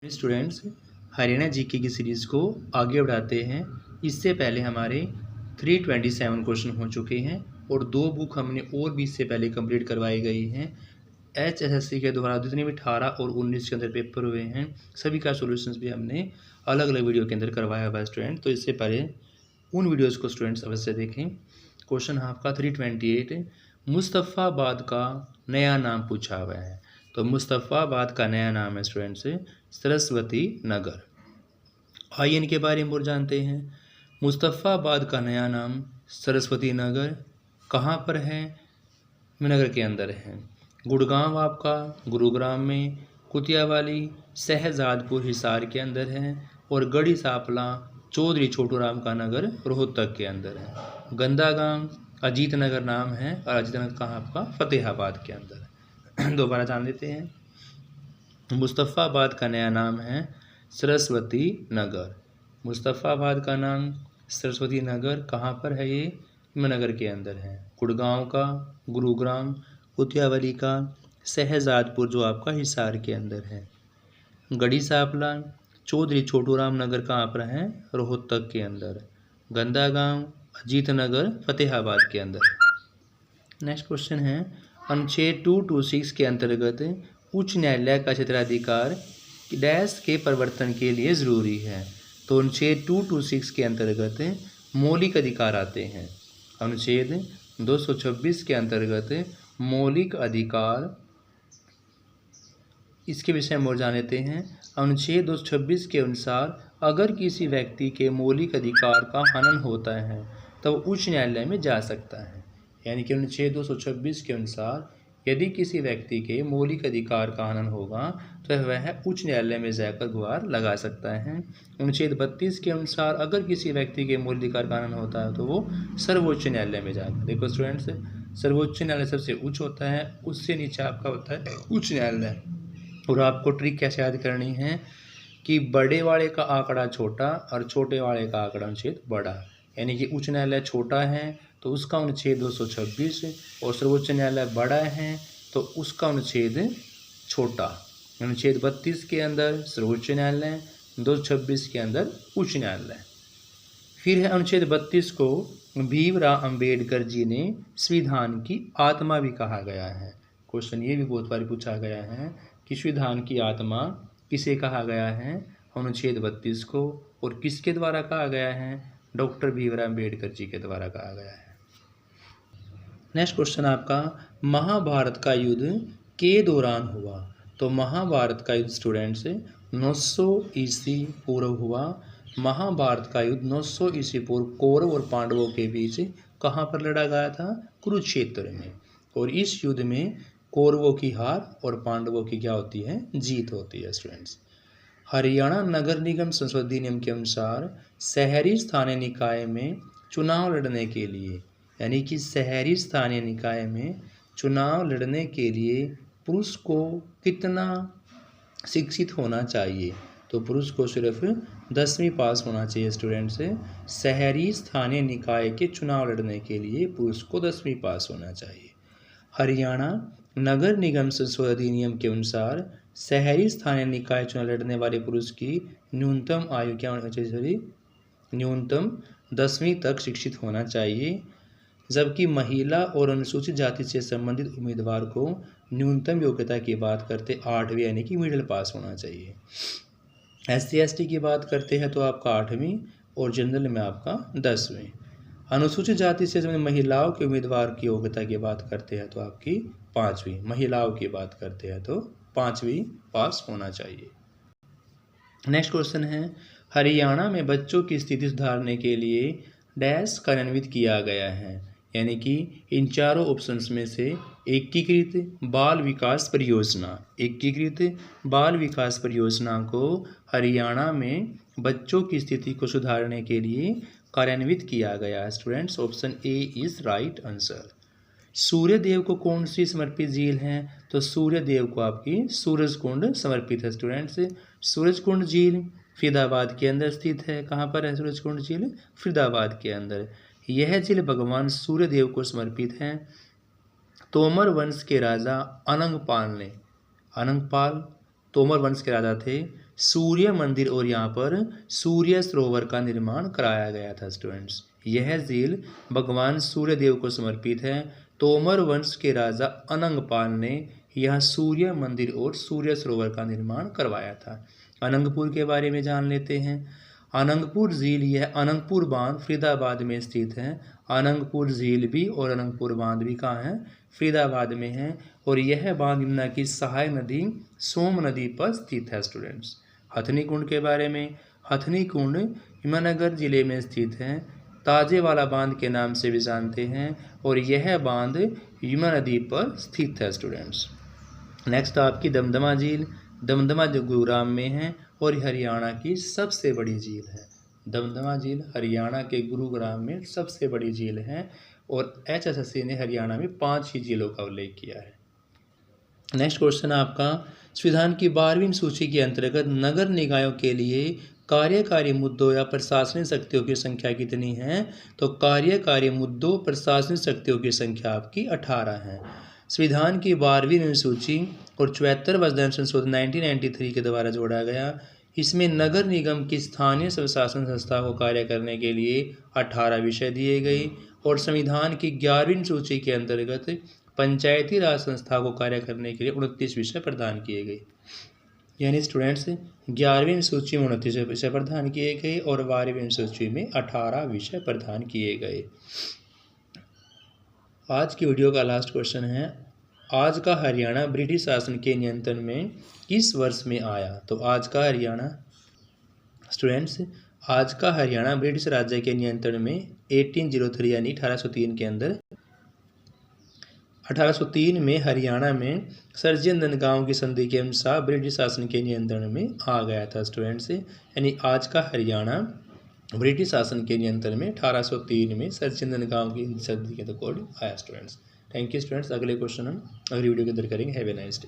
Students, Haryana GK की series को आगे बढ़ाते हैं। इससे पहले हमारे 327 क्वेश्चन हो चुके हैं और 2 बुक हमने और भी इससे पहले कंप्लीट करवाई गई हैं। HSSC के द्वारा जितने भी 18 और 19 के अंदर पेपर हुए हैं सभी का सॉल्यूशंस भी हमने अलग अलग वीडियो के अंदर करवाया हुआ है स्टूडेंट। तो इससे पहले उन वीडियोज़ को स्टूडेंट्स अवश्य देखें। क्वेश्चन आपका 328 मुस्तफ़ाबाद का नया नाम पूछा हुआ है। तो मुस्तफ़ाबाद का नया नाम है स्टूडेंट्स सरस्वती नगर। आइए इनके बारे में और जानते हैं। मुस्तफ़ाबाद का नया नाम सरस्वती नगर कहाँ पर है? नगर के अंदर है। गुड़गांव आपका गुरुग्राम में, कुतियावाली शहजादपुर हिसार के अंदर है और गढ़ी सांपला चौधरी छोटूराम का नगर रोहतक के अंदर है। गंदागांव अजीत नगर नाम है और अजीत नगर कहाँ आपका फतेहाबाद के अंदर है। दोबारा जान लेते हैं। मुस्तफ़ाबाद का नया नाम है सरस्वती नगर। मुस्तफ़ाबाद का नाम सरस्वती नगर कहाँ पर है? ये नगर के अंदर है। गुड़गांव का गुरुग्राम, कुतियावाली का शहजादपुर जो आपका हिसार के अंदर है। गढ़ी सांपला चौधरी छोटूराम नगर कहाँ पर है? रोहतक के अंदर। गंदागांव अजीत नगर फतेहाबाद के अंदर। नेक्स्ट क्वेश्चन है अनुच्छेद 226 के अंतर्गत उच्च न्यायालय का क्षेत्राधिकार डैश के परिवर्तन के लिए ज़रूरी है। तो अनुच्छेद 226 के अंतर्गत मौलिक अधिकार आते हैं। अनुच्छेद 226 के अंतर्गत मौलिक अधिकार, इसके विषय में और जान लेते हैं। अनुच्छेद 226 के अनुसार अगर किसी व्यक्ति के मौलिक अधिकार का हनन होता है तो उच्च न्यायालय में जा सकता है। यानी कि अनुच्छेद 226 के अनुसार यदि किसी व्यक्ति के मौलिक अधिकार का हनन होगा तो वह उच्च न्यायालय में जाकर गुहार लगा सकता है। अनुच्छेद 32 के अनुसार अगर किसी व्यक्ति के मौलिक अधिकार का हनन होता है तो वो सर्वोच्च न्यायालय में जाकर, देखो स्टूडेंट्स, सर्वोच्च न्यायालय सबसे उच्च होता है, उससे नीचे आपका होता है उच्च न्यायालय। और आपको ट्रिक कैसे याद करनी है कि बड़े वाले का आंकड़ा छोटा और छोटे वाले का आंकड़ा अनुच्छेद बड़ा। यानी कि उच्च न्यायालय छोटा है तो उसका अनुच्छेद 226 और सर्वोच्च न्यायालय बड़ा है तो उसका अनुच्छेद छोटा। अनुच्छेद 32 के अंदर सर्वोच्च न्यायालय, 226 के अंदर उच्च न्यायालय। फिर है अनुच्छेद 32 को भीमराव अंबेडकर जी ने संविधान की आत्मा भी कहा गया है। क्वेश्चन ये भी बहुत बार पूछा गया है कि संविधान की आत्मा किसे कहा गया है? अनुच्छेद 32 को। और किसके द्वारा कहा गया है? डॉक्टर भीमराव अंबेडकर जी के द्वारा कहा गया है। नेक्स्ट क्वेश्चन आपका महाभारत का युद्ध के दौरान हुआ। तो महाभारत का युद्ध स्टूडेंट्स 900 ईस्वी पूर्व हुआ। महाभारत का युद्ध 900 ईस्वी पूर्व कौरव और पांडवों के बीच कहाँ पर लड़ा गया था? कुरुक्षेत्र में। और इस युद्ध में कौरवों की हार और पांडवों की क्या होती है? जीत होती है स्टूडेंट्स। हरियाणा नगर निगम संसदीय नियम के अनुसार शहरी स्थानीय निकाय में चुनाव लड़ने के लिए, यानी कि शहरी स्थानीय निकाय में चुनाव लड़ने के लिए पुरुष को कितना शिक्षित होना चाहिए? तो पुरुष को सिर्फ 10वीं पास होना चाहिए स्टूडेंट से। शहरी स्थानीय निकाय के चुनाव लड़ने के लिए पुरुष को 10वीं पास होना चाहिए। हरियाणा नगर निगम संसदीय अधिनियम के अनुसार शहरी स्थानीय निकाय चुनाव लड़ने वाले पुरुष की न्यूनतम आयु क्या होनी चाहिए? न्यूनतम 10वीं तक शिक्षित होना चाहिए। जबकि महिला और अनुसूचित जाति से संबंधित उम्मीदवार को न्यूनतम योग्यता की बात करते 8वीं यानी कि मिडिल पास होना चाहिए। SC/ST की बात करते हैं तो आपका 8वीं और जनरल में आपका 10वीं। अनुसूचित जाति से संबंधित महिलाओं के उम्मीदवार की योग्यता की बात करते हैं तो आपकी 5वीं। महिलाओं की बात करते हैं तो 5वीं पास होना चाहिए। नेक्स्ट क्वेश्चन है हरियाणा में बच्चों की स्थिति सुधारने के लिए डैश कार्यान्वित किया गया है। यानी कि इन चारों ऑप्शंस में से एकीकृत बाल विकास परियोजना, एकीकृत बाल विकास परियोजना को हरियाणा में बच्चों की स्थिति को सुधारने के लिए कार्यान्वित किया गया है students. Option A is right answer. Suryadev को कौन सी समर्पित झील है? तो सूर्यदेव को आपकी सूरजकुंड समर्पित है स्टूडेंट्स। सूरजकुंड झील फरीदाबाद के अंदर स्थित है। कहाँ पर है सूरजकुंड झील? फरीदाबाद के अंदर। यह झील भगवान सूर्यदेव को समर्पित है। तोमर वंश के राजा अनंगपाल ने, अनंगपाल तोमर वंश के राजा थे, सूर्य मंदिर और यहाँ पर सूर्य सरोवर का निर्माण कराया गया था स्टूडेंट्स। यह झील भगवान सूर्य देव को समर्पित है। तोमर वंश के राजा अनंगपाल ने यहाँ सूर्य मंदिर और सूर्य सरोवर का निर्माण करवाया था। अनंगपुर के बारे में जान लेते हैं। अनंगपुर झील, यह अनंगपुर बांध फरीदाबाद में स्थित है। अनंगपुर झील भी और अनंगपुर बांध भी कहाँ है? फरीदाबाद में है। और यह बांध यमुना की सहायक नदी सोम नदी पर स्थित है स्टूडेंट्स। हथनी कुंड के बारे में, हथनी कुंड यमुनानगर जिले में स्थित है। ताजेवाला बांध के नाम से भी जानते हैं और यह बांध यमुना नदी पर स्थित है स्टूडेंट्स। नेक्स्ट आपकी दमदमा झील। दमदमा गुरुग्राम में है और हरियाणा की सबसे बड़ी झील है। दमदमा झील हरियाणा के गुरुग्राम में सबसे बड़ी झील है और HSSC ने हरियाणा में 5 ही झीलों का उल्लेख किया है। नेक्स्ट क्वेश्चन आपका, संविधान की 12वीं सूची के अंतर्गत नगर निकायों के लिए कार्यकारी मुद्दों या प्रशासनिक शक्तियों की संख्या कितनी है? तो कार्यकारी मुद्दों प्रशासनिक शक्तियों की संख्या आपकी 18 है। संविधान की 12वीं अनुसूची और 74वां संशोधन संशोधन 1993 के द्वारा जोड़ा गया। इसमें नगर निगम की स्थानीय स्वशासन संस्था को कार्य करने के लिए 18 विषय दिए गए और संविधान की 11वीं सूची के अंतर्गत पंचायती राज संस्था को कार्य करने के लिए 29 विषय प्रदान किए गए। यानी स्टूडेंट्स 11वीं सूची में 29 विषय प्रदान किए गए और 12वीं सूची में 18 विषय प्रदान किए गए। आज की वीडियो का लास्ट क्वेश्चन है, आज का हरियाणा ब्रिटिश शासन के नियंत्रण में किस वर्ष में आया? तो आज का हरियाणा स्टूडेंट्स, आज का हरियाणा ब्रिटिश राज्य के नियंत्रण में 1803 यानी 1803 के अंदर 1803 में हरियाणा में सर्जियनगंज की संधि के अनुसार ब्रिटिश शासन के नियंत्रण में आ गया था स्टूडेंट्स। यानी आज का हरियाणा ब्रिटिश शासन के नियंत्रण में 1803 में सर्जियनगंज की संधि के अकॉर्डिंग आया स्टूडेंट्स। Thank you students. अगले क्वेश्चन हम अगली वीडियो के अंदर करेंगे। Have a nice day.